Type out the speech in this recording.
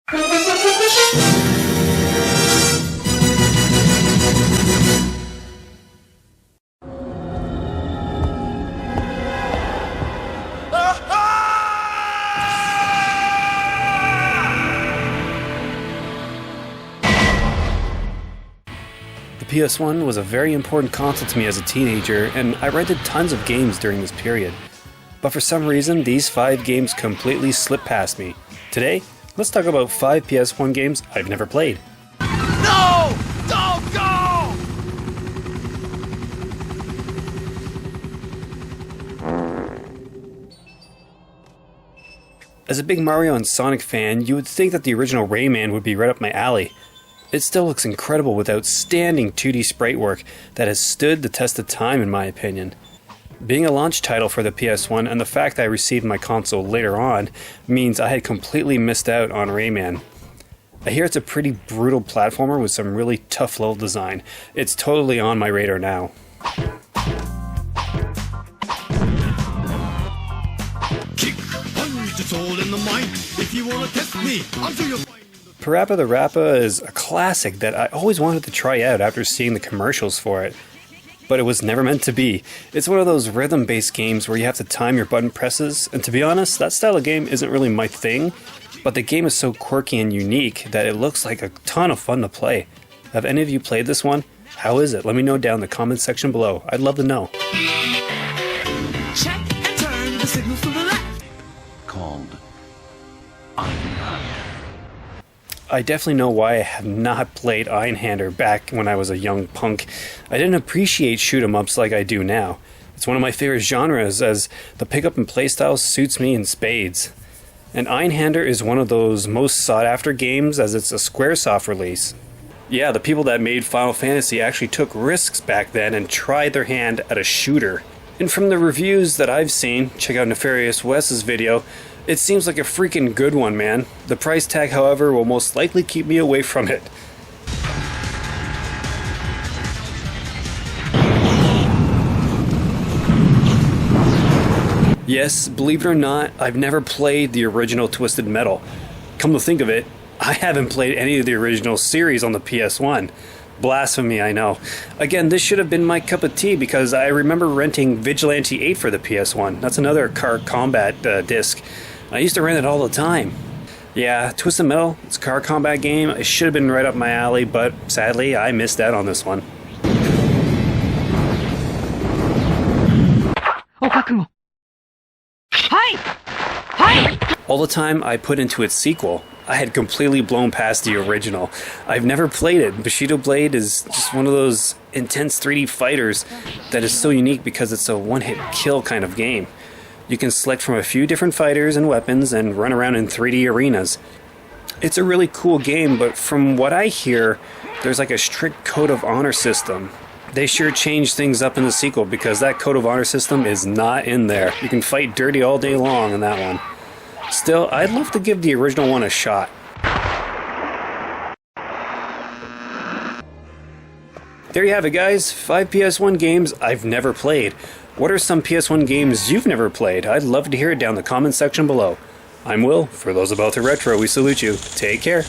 The PS1 was a very important console to me as a teenager, and I rented tons of games during this period. But for some reason, these 5 games completely slipped past me. Today, let's talk about 5 PS1 games I've never played. No! Don't go! As a big Mario and Sonic fan, you would think that the original Rayman would be right up my alley. It still looks incredible with outstanding 2D sprite work that has stood the test of time in my opinion. Being a launch title for the PS1 and the fact that I received my console later on means I had completely missed out on Rayman. I hear it's a pretty brutal platformer with some really tough level design. It's totally on my radar now. Kick, punch, it's all in the mind. If you wanna test me, I'll show you. Parappa the Rappa is a classic that I always wanted to try out after seeing the commercials for it. But it was never meant to be. It's one of those rhythm-based games where you have to time your button presses, and to be honest, that style of game isn't really my thing, but the game is so quirky and unique that it looks like a ton of fun to play. Have any of you played this one? How is it? Let me know down in the comments section below. I'd love to know. Check and turn the signals to the left. Called Einhander. I definitely know why I have not played Einhander back when I was a young punk. I didn't appreciate shoot-em-ups like I do now. It's one of my favorite genres as the pick-up and playstyle suits me in spades. And Einhander is one of those most sought-after games as it's a Squaresoft release. Yeah, the people that made Final Fantasy actually took risks back then and tried their hand at a shooter. And from the reviews that I've seen, check out Nefarious Wes's video, it seems like a freaking good one, man. The price tag, however, will most likely keep me away from it. Yes, believe it or not, I've never played the original Twisted Metal. Come to think of it, I haven't played any of the original series on the PS1. Blasphemy, I know. Again, this should have been my cup of tea because I remember renting Vigilante 8 for the PS1. That's another car combat disc. I used to rent it all the time. Yeah, Twisted Metal, it's a car combat game. It should have been right up my alley, but sadly, I missed out on this one. All the time I put into its sequel, I had completely blown past the original. I've never played it. Bushido Blade is just one of those intense 3D fighters that is so unique because it's a one-hit kill kind of game. You can select from a few different fighters and weapons and run around in 3D arenas. It's a really cool game, but from what I hear, there's like a strict code of honor system. They sure changed things up in the sequel because that code of honor system is not in there. You can fight dirty all day long in that one. Still, I'd love to give the original one a shot. There you have it, guys. 5 PS1 games I've never played. What are some PS1 games you've never played? I'd love to hear it down in the comment section below. I'm Will. For those about the retro, we salute you. Take care.